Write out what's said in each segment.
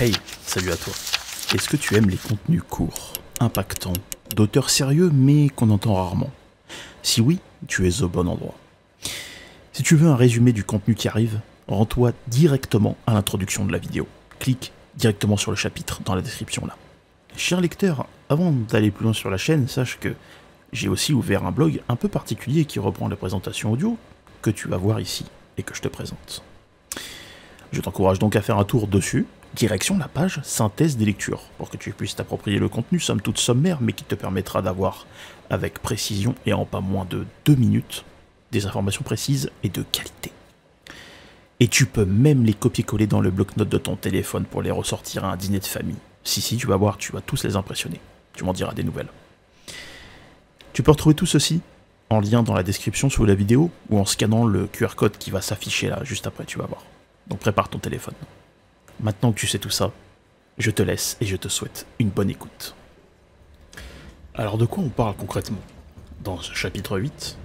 Hey, salut à toi. Est-ce que tu aimes les contenus courts, impactants, d'auteurs sérieux mais qu'on entend rarement? Si oui, tu es au bon endroit. Si tu veux un résumé du contenu qui arrive, rends-toi directement à l'introduction de la vidéo. Clique directement sur le chapitre dans la description là. Cher lecteur, avant d'aller plus loin sur la chaîne, sache que j'ai aussi ouvert un blog un peu particulier qui reprend la présentation audio que tu vas voir ici et que je te présente. Je t'encourage donc à faire un tour dessus, direction la page synthèse des lectures, pour que tu puisses t'approprier le contenu, somme toute sommaire, mais qui te permettra d'avoir, avec précision et en pas moins de 2 minutes, des informations précises et de qualité. Et tu peux même les copier-coller dans le bloc-notes de ton téléphone pour les ressortir à un dîner de famille. Si, tu vas voir, tu vas tous les impressionner. Tu m'en diras des nouvelles. Tu peux retrouver tout ceci en lien dans la description sous la vidéo ou en scannant le QR code qui va s'afficher là, juste après, tu vas voir. Donc prépare ton téléphone. Maintenant que tu sais tout ça, je te laisse et je te souhaite une bonne écoute. Alors de quoi on parle concrètement? Dans ce chapitre 8,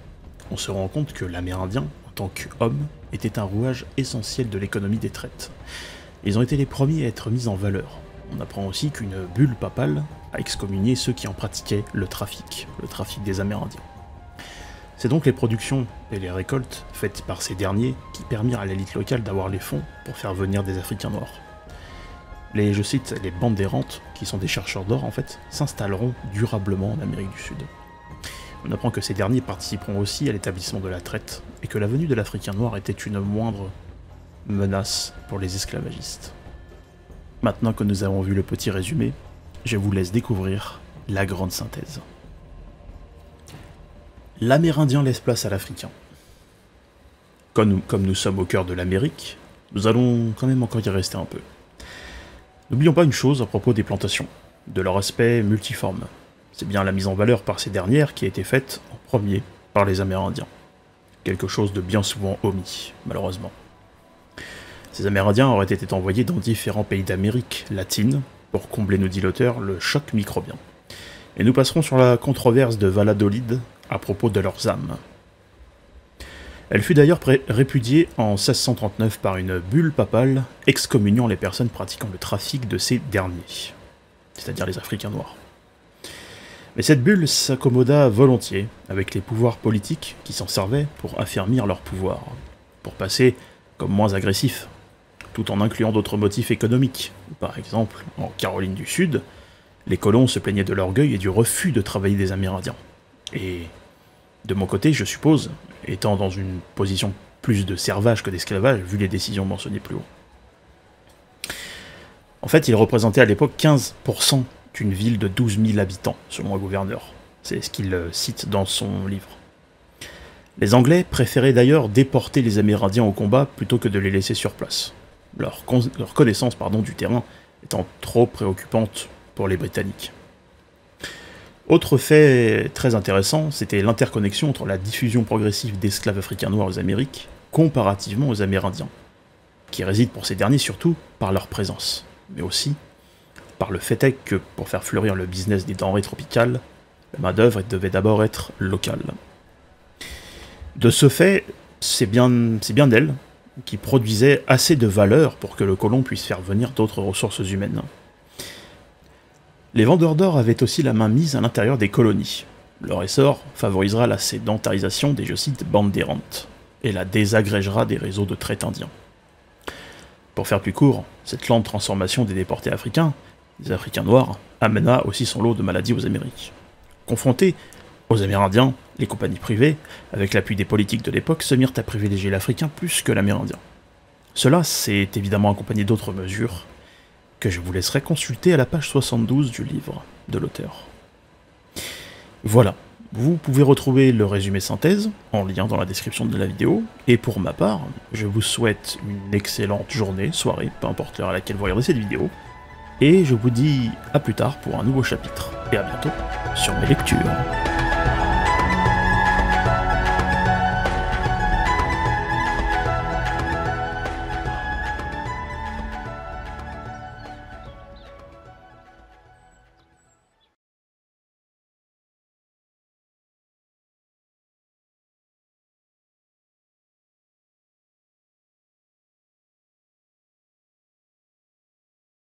on se rend compte que l'Amérindien, en tant qu'homme, était un rouage essentiel de l'économie des traites. Ils ont été les premiers à être mis en valeur. On apprend aussi qu'une bulle papale a excommunié ceux qui en pratiquaient le trafic des Amérindiens. C'est donc les productions et les récoltes faites par ces derniers qui permirent à l'élite locale d'avoir les fonds pour faire venir des Africains noirs. Je cite, les bandes errantes, qui sont des chercheurs d'or en fait, s'installeront durablement en Amérique du Sud. On apprend que ces derniers participeront aussi à l'établissement de la traite, et que la venue de l'Africain noir était une moindre menace pour les esclavagistes. Maintenant que nous avons vu le petit résumé, je vous laisse découvrir la grande synthèse. L'Amérindien laisse place à l'Africain. Comme nous sommes au cœur de l'Amérique, nous allons quand même encore y rester un peu. N'oublions pas une chose à propos des plantations, de leur aspect multiforme. C'est bien la mise en valeur par ces dernières qui a été faite en premier par les Amérindiens. Quelque chose de bien souvent omis, malheureusement. Ces Amérindiens auraient été envoyés dans différents pays d'Amérique latine pour combler, nous dit l'auteur, le choc microbien. Et nous passerons sur la controverse de Valladolid à propos de leurs âmes. Elle fut d'ailleurs répudiée en 1639 par une bulle papale excommuniant les personnes pratiquant le trafic de ces derniers, c'est-à-dire les Africains noirs. Mais cette bulle s'accommoda volontiers avec les pouvoirs politiques qui s'en servaient pour affermir leur pouvoir, pour passer comme moins agressifs, tout en incluant d'autres motifs économiques. Par exemple, en Caroline du Sud, les colons se plaignaient de l'orgueil et du refus de travailler des Amérindiens. Et de mon côté, je suppose, étant dans une position plus de servage que d'esclavage, vu les décisions mentionnées plus haut. En fait, il représentait à l'époque 15% d'une ville de 12 000 habitants, selon un gouverneur. C'est ce qu'il cite dans son livre. Les Anglais préféraient d'ailleurs déporter les Amérindiens au combat plutôt que de les laisser sur place, leur connaissance du terrain étant trop préoccupante pour les Britanniques. Autre fait très intéressant, c'était l'interconnexion entre la diffusion progressive d'esclaves africains noirs aux Amériques, comparativement aux Amérindiens, qui résident pour ces derniers surtout par leur présence, mais aussi par le fait est que, pour faire fleurir le business des denrées tropicales, la main-d'œuvre devait d'abord être locale. De ce fait, c'est bien elle qui produisait assez de valeur pour que le colon puisse faire venir d'autres ressources humaines. Les vendeurs d'or avaient aussi la main mise à l'intérieur des colonies. Leur essor favorisera la sédentarisation des, je cite, bandes errantes, et la désagrégera des réseaux de traite indiens. Pour faire plus court, cette lente transformation des déportés africains, des Africains noirs, amena aussi son lot de maladies aux Amériques. Confrontés aux Amérindiens, les compagnies privées, avec l'appui des politiques de l'époque, se mirent à privilégier l'Africain plus que l'Amérindien. Cela s'est évidemment accompagné d'autres mesures, que je vous laisserai consulter à la page 72 du livre de l'auteur. Voilà, vous pouvez retrouver le résumé synthèse en lien dans la description de la vidéo, et pour ma part, je vous souhaite une excellente journée, soirée, peu importe l'heure à laquelle vous regardez cette vidéo, et je vous dis à plus tard pour un nouveau chapitre, et à bientôt sur mes lectures.